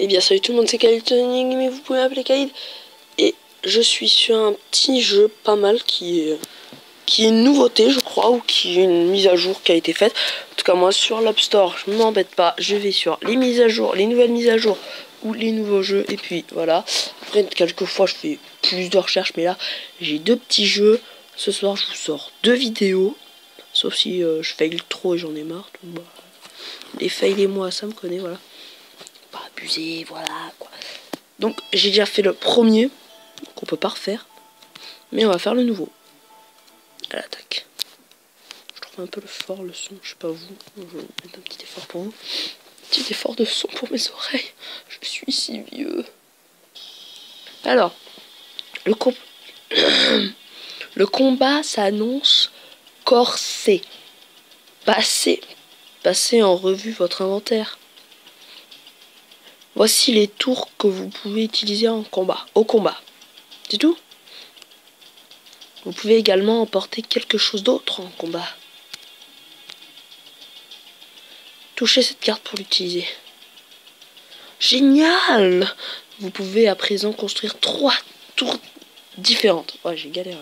Eh bien salut tout le monde, c'est Khalid, mais vous pouvez m'appeler Khalid. Et je suis sur un petit jeu pas mal qui est une nouveauté je crois, ou qui est une mise à jour qui a été faite. En tout cas moi sur l'App Store, je m'embête pas, je vais sur les mises à jour, les nouvelles mises à jour ou les nouveaux jeux, et puis voilà. Après quelquefois je fais plus de recherches, mais là j'ai deux petits jeux. Ce soir je vous sors deux vidéos, sauf si je fail trop et j'en ai marre. Donc, bah, les fails et moi ça me connaît, voilà. Pas abuser, voilà quoi. Donc j'ai déjà fait le premier, qu'on peut pas refaire, mais on va faire le nouveau. À l'attaque. Je trouve un peu fort le son, je sais pas vous, je vais mettre un petit effort pour vous. Petit effort de son pour mes oreilles, je suis si vieux. Alors, le combat s'annonce corsé. Passez en revue votre inventaire. Voici les tours que vous pouvez utiliser au combat. C'est tout. Vous pouvez également emporter quelque chose d'autre en combat. Touchez cette carte pour l'utiliser. Génial! Vous pouvez à présent construire 3 tours différentes. Ouais, j'ai galéré.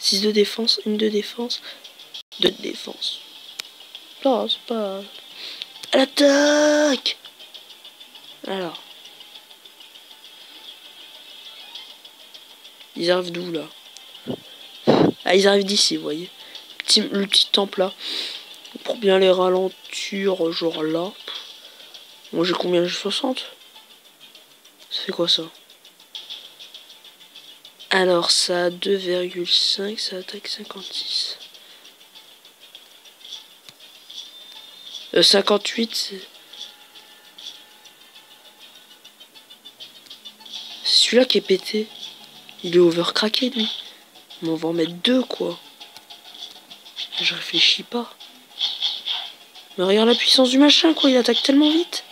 6 de défense, 1 de défense, 2 de défense. Non, c'est pas... À l'attaque! Alors. Ils arrivent d'où, là? Ah, ils arrivent d'ici, vous voyez. Le petit temple, là. Pour bien les ralentir, genre là. Moi, j'ai combien? J'ai 60? Ça fait quoi, ça? Alors, ça a 2,5, ça attaque 56. 58, c'est celui-là qui est pété. Il est overcraqué, lui. Mais on va en mettre 2, quoi. Je réfléchis pas. Mais regarde la puissance du machin, quoi. Il attaque tellement vite.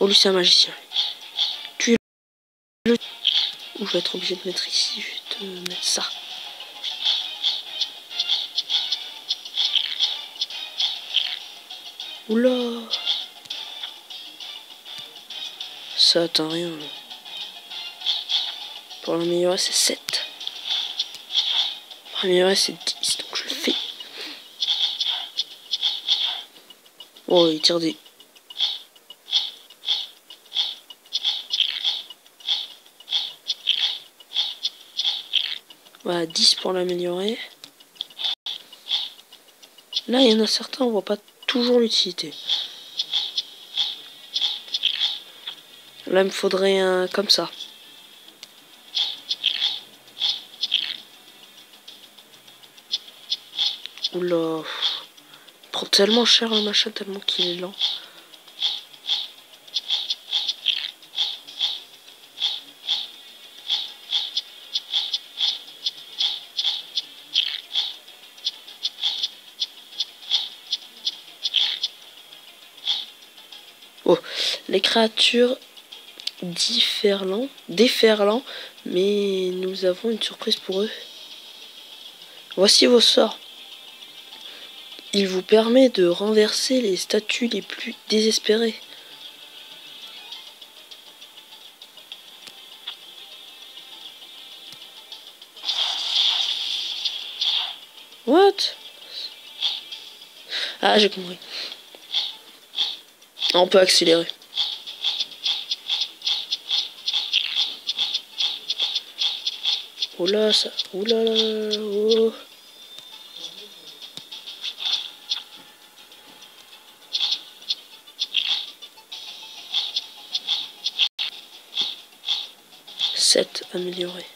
Oh, lui, c'est un magicien. Tu es le... Ou je vais être obligé de mettre ici. Je vais te mettre ça. Oula. Ça atteint rien, là. Pour l'améliorer, c'est 7. Pour l'améliorer, c'est 10. Donc je le fais. Oh, il tire des... Voilà, 10 pour l'améliorer. Là, il y en a certains, on voit pas toujours l'utilité. Là, il me faudrait un comme ça. Oula. Il prend tellement cher un machin, tellement qu'il est lent. Oh, les créatures déferlant, mais nous avons une surprise pour eux. Voici vos sorts. Il vous permet de renverser les statues les plus désespérées. What? Ah, j'ai compris. On peut accélérer. Oh là, ça... Oh là là, oh. Sept amélioré.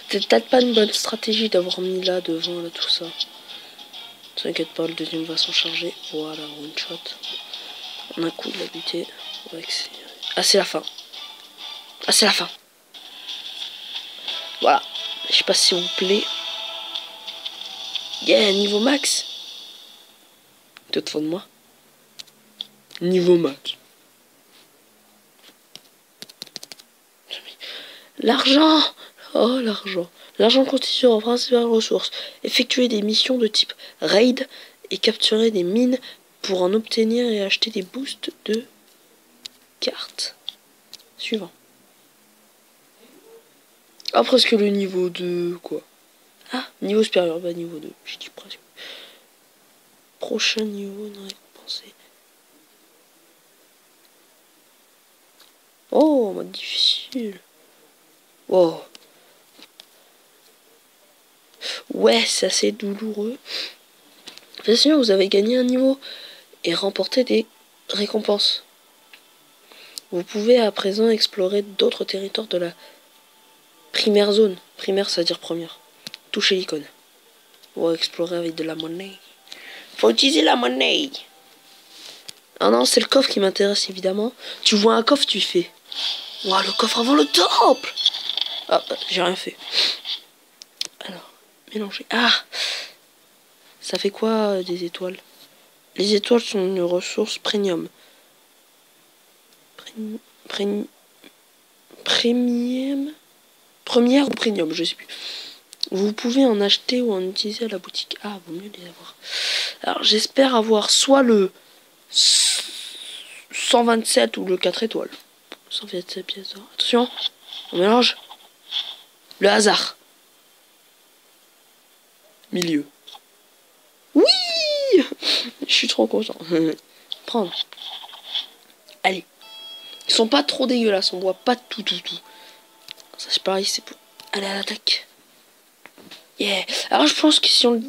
C'est peut-être pas une bonne stratégie d'avoir mis là devant, là, tout ça. T'inquiète pas, le deuxième va s'en charger. Voilà, one shot. En un coup, de la buter. Ah, c'est la fin. Ah, c'est la fin. Voilà. Je sais pas si vous plaît. Yeah, niveau max. T'es au fond de moi. Niveau max. L'argent! Oh, l'argent. L'argent constitue en principale ressource. Effectuer des missions de type raid et capturer des mines pour en obtenir et acheter des boosts de cartes. Suivant. Ah, presque le niveau 2, quoi. Ah, niveau supérieur, bah niveau 2, j'ai dit presque. Prochain niveau non récompensé. Oh, mode difficile. Wow. Ouais, c'est assez douloureux. Bien sûr, vous avez gagné un niveau et remporté des récompenses. Vous pouvez à présent explorer d'autres territoires de la primaire zone. Primaire, c'est-à-dire première. Touchez l'icône. Ou explorer avec de la monnaie. Faut utiliser la monnaie. Ah non, c'est le coffre qui m'intéresse évidemment. Tu vois un coffre, tu fais. Ouah, le coffre avant le temple. Ah, j'ai rien fait. Alors, mélanger. Ah, ça fait quoi des étoiles? Les étoiles sont une ressource premium. Première ou premium, je sais plus. Vous pouvez en acheter ou en utiliser à la boutique. Ah, vaut mieux les avoir. Alors, j'espère avoir soit le 127 ou le 4 étoiles. 127 pièces d'or. Attention, on mélange. Le hasard. Milieu. Oui! Je suis trop content. Prendre. Allez. Ils sont pas trop dégueulasses, on voit pas tout. Ça c'est pareil, c'est pour aller à l'attaque. Yeah. Alors je pense que si on le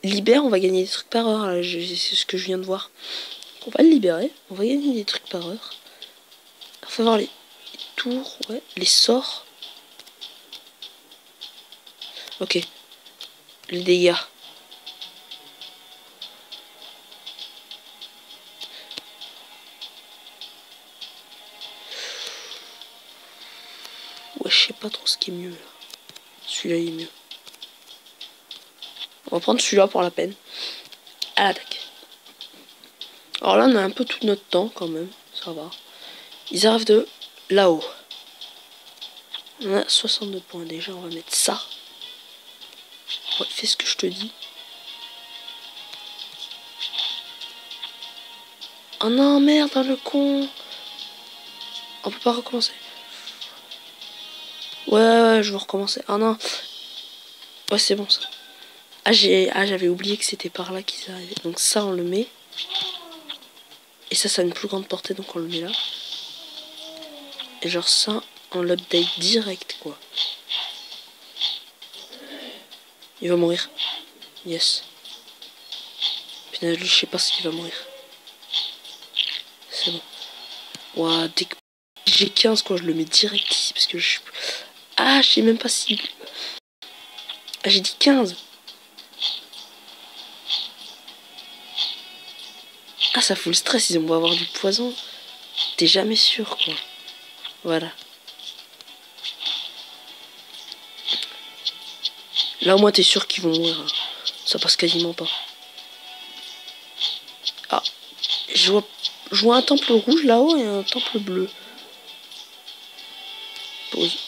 libère, on va gagner des trucs par heure. C'est ce que je viens de voir. On va le libérer, on va gagner des trucs par heure. Il faut voir les tours, ouais, les sorts. Ok. Les dégâts. Ouais, je sais pas trop ce qui est mieux là. Celui-là il est mieux. On va prendre celui-là pour la peine. À l'attaque. Alors là on a un peu tout notre temps quand même. Ça va. Ils arrivent de là-haut. On a 62 points déjà, on va mettre ça. Ouais, fais ce que je te dis. Oh non, merde, le con. On peut pas recommencer. Ouais, je veux recommencer. Oh non. Ouais, c'est bon ça. J'avais oublié que c'était par là qu'ils arrivaient. Donc ça, on le met. Et ça a une plus grande portée, donc on le met là. Et genre ça, on l'update direct, quoi. Il va mourir. Yes. Putain, lui, je sais pas s'il va mourir. C'est bon. Ouah, dès que j'ai 15, quoi, je le mets direct ici, parce que je... Ah, je sais même pas si... Ah, j'ai dit 15. Ah, ça fout le stress, ils vont avoir du poison. T'es jamais sûr, quoi. Voilà. Là, au moins, t'es sûr qu'ils vont mourir. Hein. Ça passe quasiment pas. Ah, je vois un temple rouge là-haut et un temple bleu. Pause.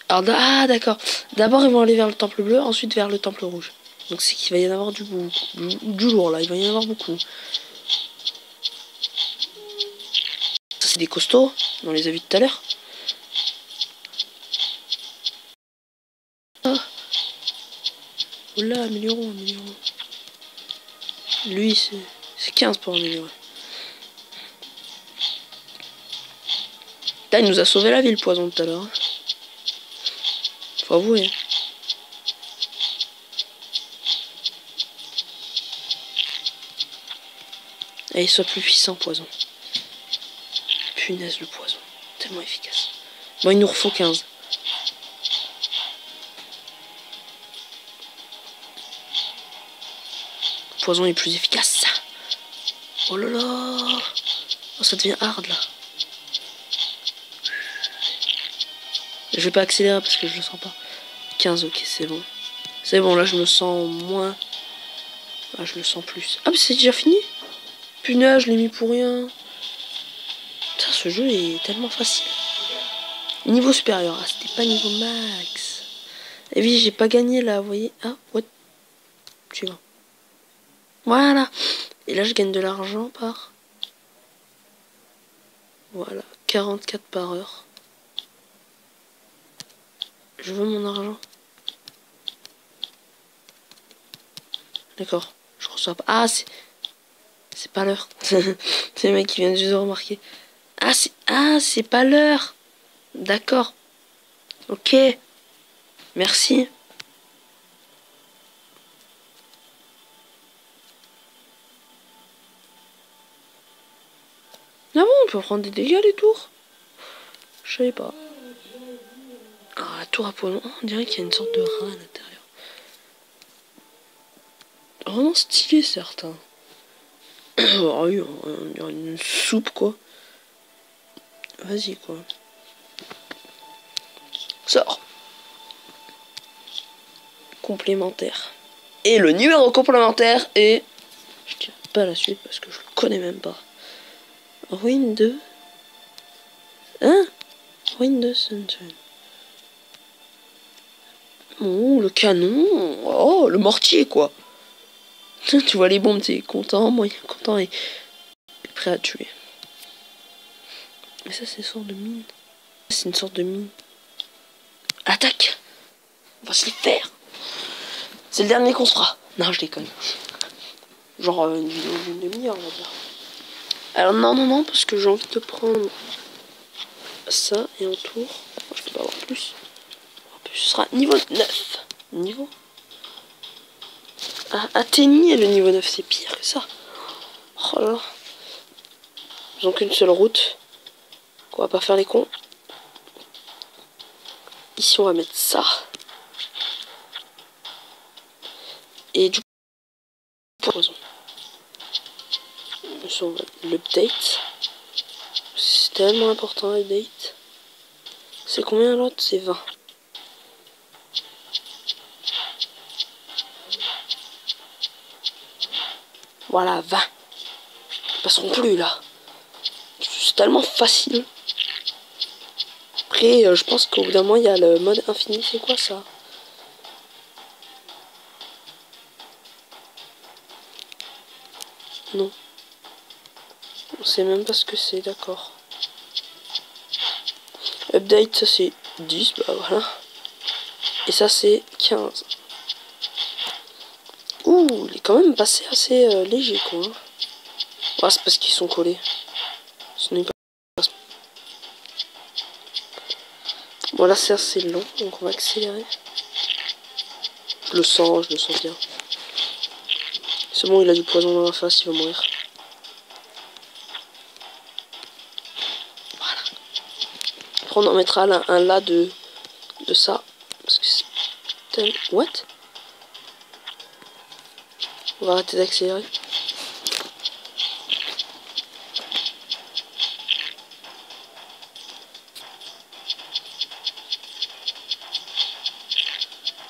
Alors, ah, d'accord. D'abord, ils vont aller vers le temple bleu, ensuite vers le temple rouge. Donc, c'est qu'il va y en avoir du lourd, là. Il va y en avoir beaucoup. Ça, c'est des costauds. On les a vus tout à l'heure. Ah. Oula, améliorons. Lui, c'est 15 pour améliorer. Là, il nous a sauvé la vie, le poison, tout à l'heure. Faut avouer. Allez, sois plus puissant, poison. Punaise, le poison. Tellement efficace. Bon, il nous refaut 15. Le poison est plus efficace. Oh là là. Oh, ça devient hard, là. Je vais pas accélérer parce que je le sens pas. 15, ok, c'est bon. C'est bon, là, je me sens moins... Ah, je le sens plus. Ah, mais c'est déjà fini? Punaise, je l'ai mis pour rien. Putain, ce jeu est tellement facile. Niveau supérieur. Ah, c'était pas niveau max. Et oui, j'ai pas gagné là, vous voyez. Ah, what? Suivant. Voilà. Et là, je gagne de l'argent par... Voilà, 44 par heure. Je veux mon argent. D'accord, je reçois pas. Ah, c'est pas l'heure. C'est le mec qui vient juste de remarquer. Ah, c'est pas l'heure. D'accord. Ok. Merci. Ah bon, on peut prendre des dégâts les tours. Je savais pas. Ah, la tour à poison. On dirait qu'il y a une sorte de rat à l'intérieur. Vraiment stylé, certains. Ah oui, on dirait une soupe, quoi. Vas-y, quoi. Sors. Complémentaire. Et le numéro complémentaire est... Je dirais pas la suite parce que je le connais même pas. Ruine de... Hein? Ruine de Sunshine. Oh, le canon. Oh, le mortier, quoi. Tu vois les bombes, t'es content, moyen content et prêt à tuer. Et ça, c'est une sorte de mine. C'est une sorte de mine. Attaque! On va se les faire! C'est le dernier qu'on se fera. Non, je déconne. Genre une vidéo d'une demi-heure, on va dire. Alors non, parce que j'ai envie de prendre ça et en tour. Je peux pas avoir plus. En plus, ce sera niveau 9. Niveau... Ah, atteignez le niveau 9, c'est pire que ça. Oh là là. Ils ont qu'une seule route. On va pas faire les cons. Ici, on va mettre ça. Et du poison. L'update. C'est tellement important l'update. C'est combien l'autre? C'est 20. Voilà, 20. Ils passeront plus là. C'est tellement facile. Après, je pense qu'au bout d'un moment, il y a le mode infini. C'est quoi ça? Non. On sait même pas ce que c'est, d'accord. Update, ça c'est 10, bah voilà. Et ça c'est 15. Ouh, il est quand même passé assez léger, quoi. Ouais, c'est parce qu'ils sont collés. Ce n'est pas... Bon, là c'est assez long, donc on va accélérer. Je le sens bien. C'est bon, il a du poison dans la face, il va mourir. Voilà. Après on en mettra un là de ça. Parce que c'est... What? On va arrêter d'accélérer.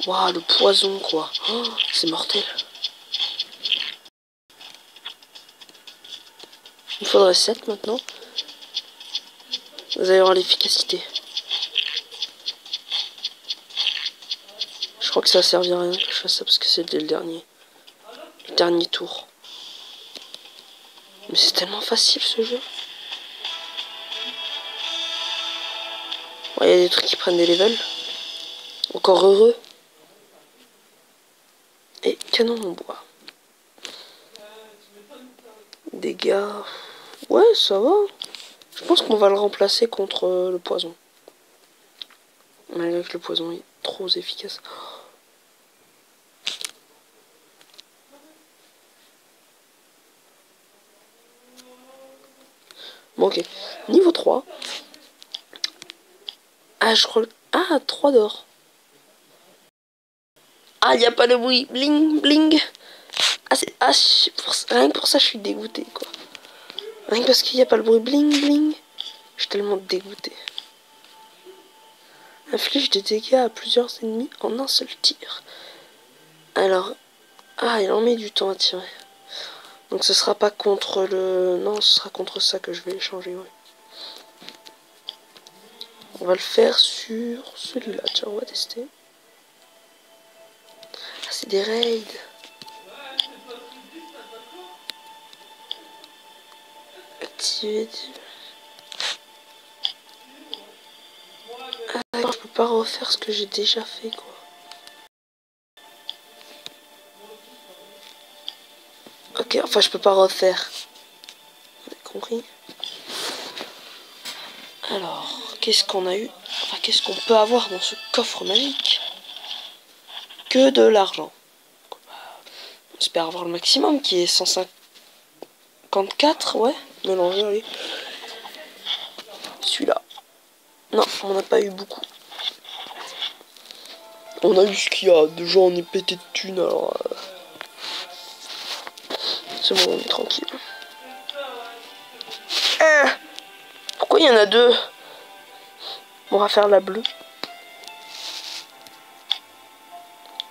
Waouh, le poison, quoi. Oh, c'est mortel. Il faudrait 7 maintenant. Vous allez voir l'efficacité. Je crois que ça servira à rien que je fasse ça parce que c'est le dernier tour. Mais c'est tellement facile ce jeu. Ouais, il y a des trucs qui prennent des levels. Encore heureux. Et canon en bois. Dégâts. Ouais, ça va. Je pense qu'on va le remplacer contre le poison. Malgré que le poison est trop efficace. Bon, ok. Niveau 3. Ah, je crois... Ah, 3 d'or. Ah, il n'y a pas de bruit. Bling, bling. Ah, rien que pour ça, je suis dégoûté, quoi. Rien que parce qu'il n'y a pas le bruit bling, bling. Je suis tellement dégoûté. Inflige des dégâts à plusieurs ennemis en un seul tir. Alors... Ah, il en met du temps à tirer. Donc ce sera pas contre le... Non, ce sera contre ça que je vais échanger, ouais. On va le faire sur celui-là. Tiens, on va tester. Ah, c'est des raids. Activer. Ah, d'accord, je peux pas refaire ce que j'ai déjà fait, quoi. Ok, enfin, je peux pas refaire. Vous avez compris? Alors, qu'est-ce qu'on a eu? Enfin, qu'est-ce qu'on peut avoir dans ce coffre magique? Que de l'argent. J'espère avoir le maximum qui est 154, ouais. Mélangé, allez. Celui-là. Non, on n'a pas eu beaucoup. On a eu ce qu'il y a. Déjà, on est pété de thunes, alors... c'est bon, on est tranquille. Pourquoi il y en a deux? On va faire la bleue.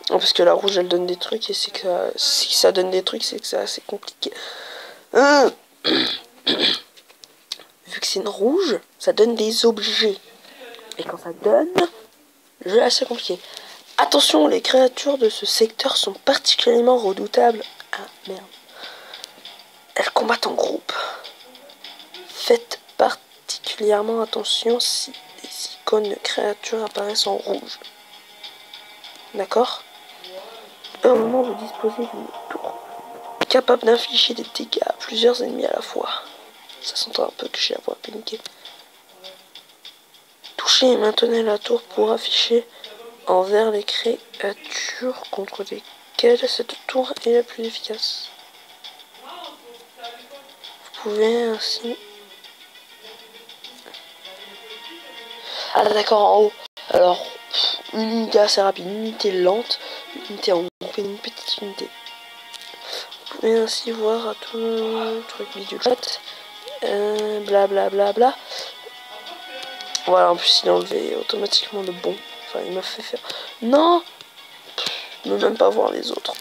Non, parce que la rouge, elle donne des trucs, et c'est que si ça donne des trucs, c'est que c'est assez compliqué. Vu que c'est une rouge, ça donne des objets. Et quand ça donne, le jeu est assez compliqué. Attention, les créatures de ce secteur sont particulièrement redoutables. Ah, merde. Elles combattent en groupe. Faites particulièrement attention si des icônes de créatures apparaissent en rouge. D'accord? Heureusement, vous disposez d'une tour capable d'infliger des dégâts à plusieurs ennemis à la fois. Ça s'entend un peu que j'ai la voix paniquée. Touchez et maintenez la tour pour afficher envers les créatures contre lesquelles cette tour est la plus efficace. Vous pouvez ainsi... Ah d'accord, en haut. Alors, une unité assez rapide, une unité lente, une unité en groupe et une petite unité. Vous pouvez ainsi voir à tout le truc vidéo chat. Blablabla. Bla, bla. Voilà, en plus il a enlevé automatiquement le bon. Enfin, il m'a fait faire... Non! Je ne veux même pas voir les autres.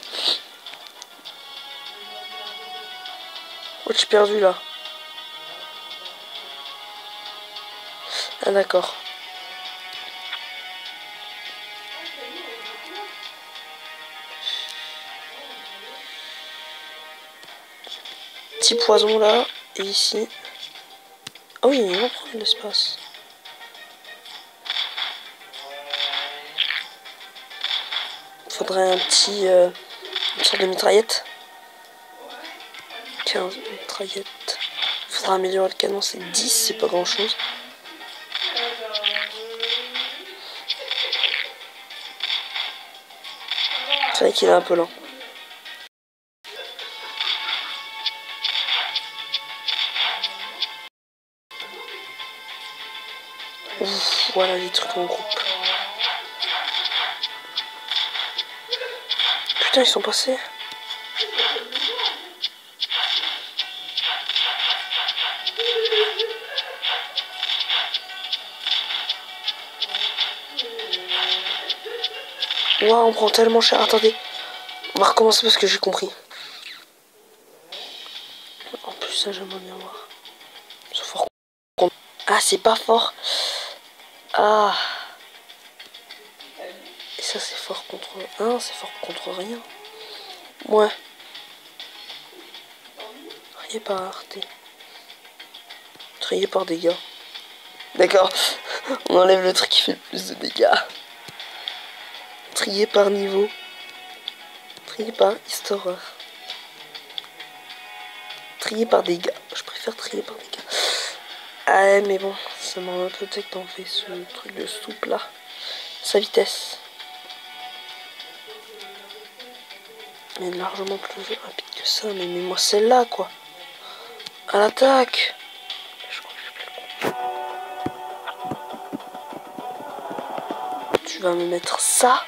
Oh, j'ai perdu là. Ah d'accord. Petit poison là, et ici. Ah oui, on va prendre l'espace. Faudrait un petit... une sorte de mitraillette. 15 mitraillettes. Faudra améliorer le canon, c'est 10, c'est pas grand chose. C'est vrai qu'il est un peu lent. Ouf, voilà les trucs en groupe. Putain, ils sont passés. Ouah, on prend tellement cher. Attendez, on va recommencer parce que j'ai compris. En plus, ça, j'aimerais bien voir. C'est fort. Ah, c'est pas fort. Ah. Et ça, c'est fort contre... Ah, c'est fort contre rien. Ouais. Trié par Arte. Trié par dégâts. D'accord. On enlève le truc qui fait le plus de dégâts. Trié par niveau. Trié par histoire. Trié par dégâts. Je préfère trier par dégâts. Ah mais bon, ça m'a un peu peut-être d'enlever ce truc de soupe là. Sa vitesse. Mais largement plus rapide que ça. Mais mets-moi celle-là quoi. À l'attaque. Je crois que je vais le... Tu vas me mettre ça.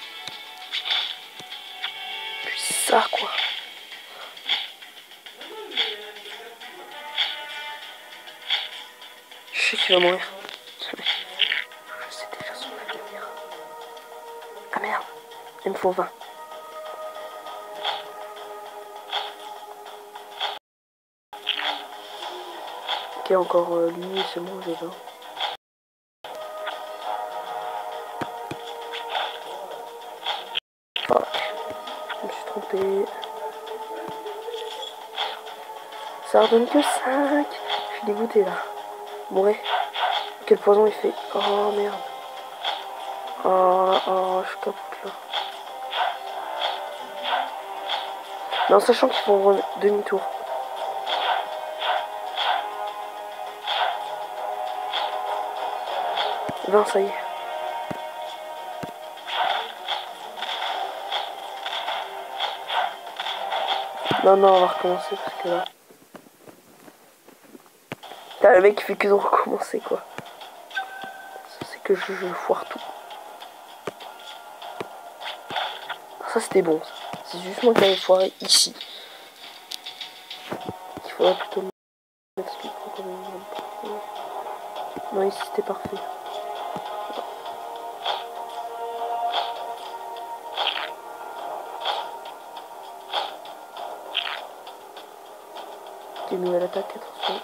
Puis ça quoi. Je sais qu'il va mourir. Je sais déjà son avenir. Ah merde. Il me faut 20. Ok, encore lui, c'est bon, j'ai 20. taper. Ça redonne que 5. Je suis dégoûté là. Bon ouais. Quel poison il fait. Oh merde. Oh, je capote là. Mais en sachant qu'ils font demi-tour. Ça y est. Non, on va recommencer parce que là... T'as le mec qui fait que de recommencer quoi. C'est que je foire tout. Ça c'était bon. C'est juste moi qui avais foiré ici. Il faudrait plutôt mettre ce qu'il faut comme exemple. Non, ici c'était parfait. Ok, nouvelle attaque, attention.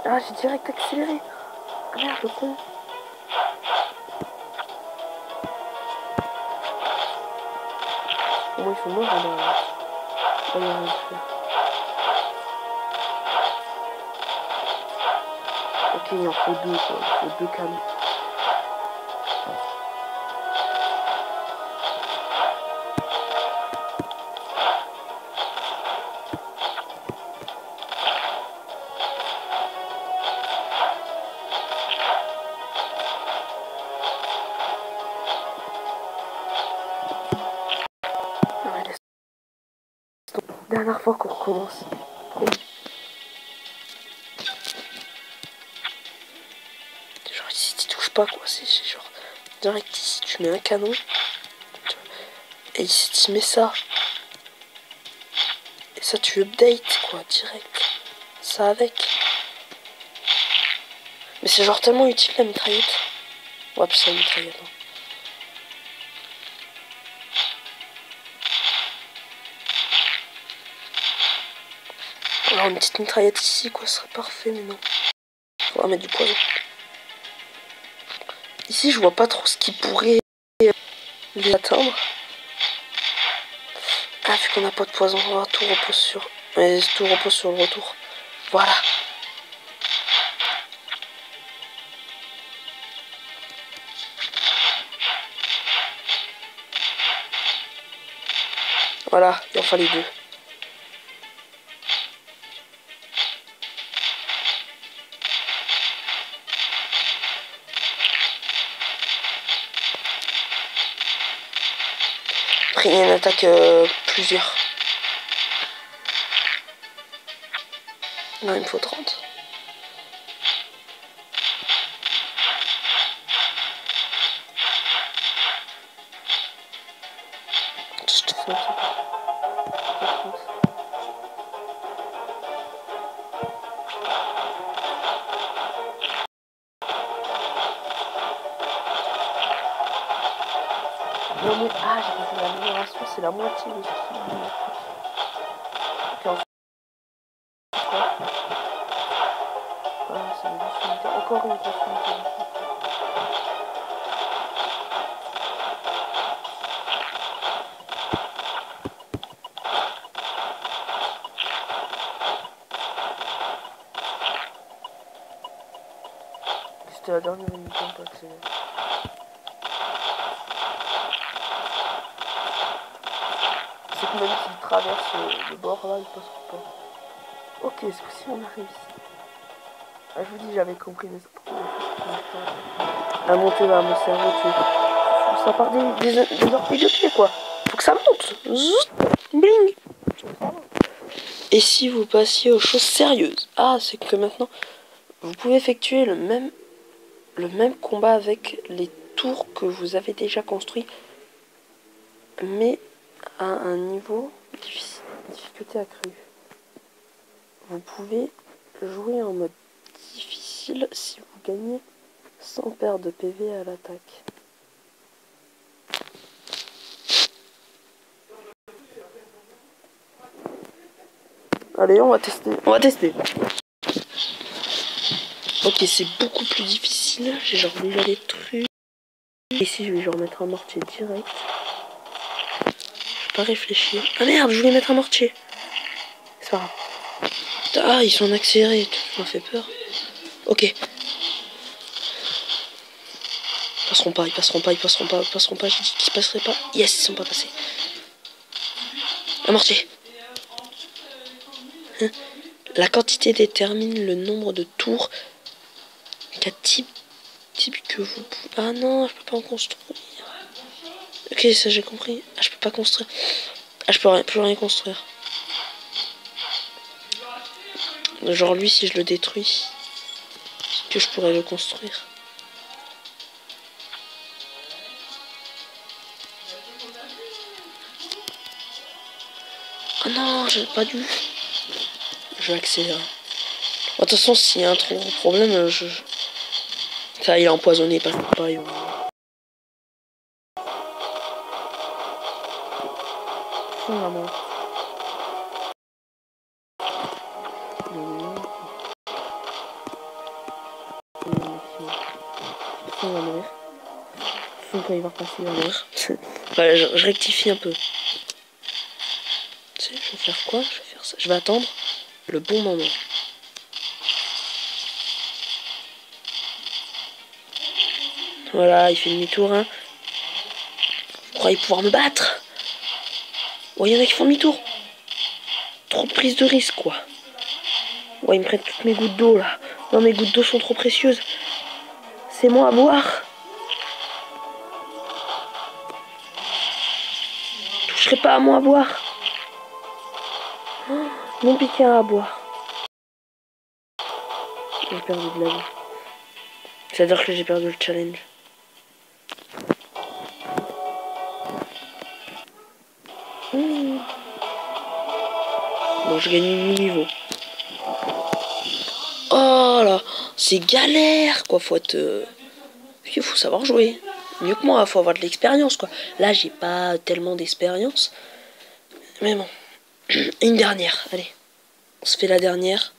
Ah, j'ai direct accéléré. Ah merde, le con. Au moins ils sont morts alors. Oh, il y a rien à faire. Ok, il en faut deux quoi. Il faut deux canons. Dernière fois qu'on recommence. Genre ici tu touches pas quoi, c'est genre direct ici tu mets un canon. Et ici tu mets ça. Et ça tu updates quoi, direct. Ça avec. Mais c'est genre tellement utile la mitraillette. Ouais puis c'est la mitraillette. Hein. Alors une petite mitraillette ici quoi, ce serait parfait mais non. Faudra mettre du poison. Ici je vois pas trop ce qui pourrait les atteindre. Ah vu qu'on n'a pas de poison, on va tout repose sur. Mais tout repose sur le retour. Voilà. Voilà, il en fallait deux. Après il y a une attaque plusieurs. Non, il me faut 30. Je te fais un petit peu. Non mais ah j'ai fait l'amélioration, c'est la moitié de ce qu'il y a. Ok, ensuite quoi? Ah c'est une grosse unité. Encore une grosse unité. C'était la dernière unité on peut accélérer. C'est que même s'il traverse le bord là, il passe pas. Ok, ce coup-ci on a réussi. Ah, je vous dis, j'avais compris mais ça la montée va mon cerveau tu. Ça part des orties de pied quoi. Faut que ça monte. Zut, bling. Et si vous passiez aux choses sérieuses? Ah, c'est que maintenant vous pouvez effectuer le même combat avec les tours que vous avez déjà construits, mais à un niveau difficulté accrue. Vous pouvez jouer en mode difficile si vous gagnez sans perdre de PV à l'attaque. Allez, on va tester. Ok, c'est beaucoup plus difficile. J'ai genre déjà des trucs. Ici, je vais genre mettre un mortier direct. Je vais pas réfléchir. Ah merde, je voulais mettre un mortier. C'est pas grave. Ah, ils sont accélérés. Ça m'a fait peur. Ok. Ils passeront pas, ils passeront pas, ils passeront pas, ils passeront pas. J'ai dit qu'ils passeraient pas. Yes, ils sont pas passés. Un mortier. Hein? La quantité détermine le nombre de tours qu'un type que vous pouvez... Ah non, je peux pas en construire. Ok, ça j'ai compris. Ah, je peux pas construire. Ah, je peux plus rien construire. Genre lui, si je le détruis, est-ce que je pourrais le construire? Ah non, j'ai pas dû. Je vais accélérer. De toute façon, s'il y a un trop gros problème, ça, il est empoisonné, pas. Vraiment. On va mourir. Quand il va repasser, il va mourir. Voilà, je rectifie un peu. Tu sais, je vais faire quoi? Je vais faire ça. Je vais attendre le bon moment. Voilà, il fait demi-tour. Hein. Vous croyez pouvoir me battre? Ouais, il y en a qui font demi-tour. Trop de prise de risque, quoi. Ouais, ils me prennent toutes mes gouttes d'eau, là. Non, mes gouttes d'eau sont trop précieuses. C'est moi à boire. Toucherez pas à moi à boire. Oh, mon piqué à boire. J'ai perdu de la vie. C'est-à-dire que j'ai perdu le challenge. Bon, je gagne un niveau. Oh là, c'est galère, quoi. Faut être... Il faut savoir jouer. Mieux que moi, faut avoir de l'expérience, quoi. Là, j'ai pas tellement d'expérience. Mais bon. Une dernière, allez. On se fait la dernière.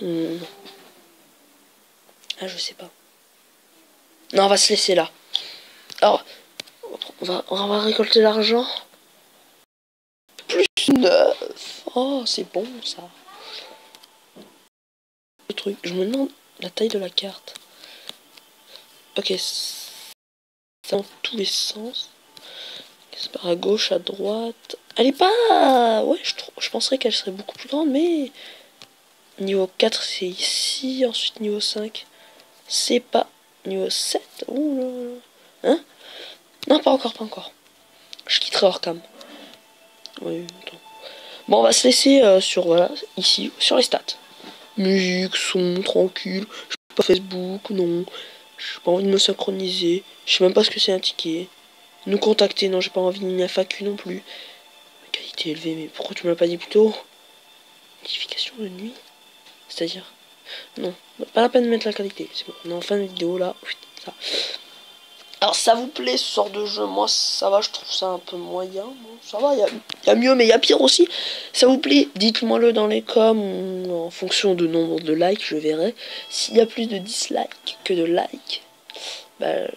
Ah, je sais pas. Non, on va se laisser là. Alors, on va récolter l'argent. Plus 9. Oh, c'est bon, ça. Le truc, je me demande la taille de la carte. Ok, c'est dans tous les sens. C'est par à gauche, à droite. Elle est pas... Ouais, je penserais qu'elle serait beaucoup plus grande, mais... Niveau 4, c'est ici. Ensuite, niveau 5, c'est pas... Niveau 7. Ouh là là. Hein? Non, pas encore, pas encore. Je quitterai hors cam. Oui, attends. Bon, on va se laisser sur, voilà, ici, sur les stats. Musique, son, tranquille. Je suis pas Facebook, non. J'ai pas envie de me synchroniser. Je sais même pas ce que c'est un ticket. Nous contacter, non, j'ai pas envie d'une FAQ non plus. Qualité élevée, mais pourquoi tu me l'as pas dit plus tôt? Notification de nuit? C'est-à-dire? Non, pas la peine de mettre la qualité. C'est bon, on est en fin de vidéo là. Ça. Alors ça vous plaît ce genre de jeu? Moi ça va, je trouve ça un peu moyen. Bon, ça va, il y a mieux mais il y a pire aussi. Ça vous plaît? Dites-moi le dans les coms ou en fonction du nombre de likes, je verrai. S'il y a plus de dislikes que de likes, bah,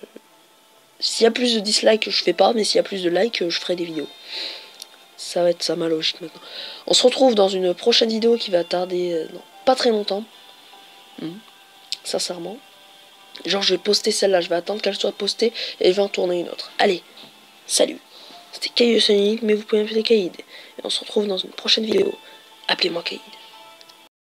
s'il y a plus de dislikes je fais pas, mais s'il y a plus de likes je ferai des vidéos. Ça va être ça ma logique maintenant. On se retrouve dans une prochaine vidéo qui va tarder non, pas très longtemps. Sincèrement. Genre je vais poster celle-là, je vais attendre qu'elle soit postée et je vais en tourner une autre. Allez, salut. C'était Caillou Sonic, mais vous pouvez m'appeler Caïd. Et on se retrouve dans une prochaine vidéo. Appelez-moi Caïd.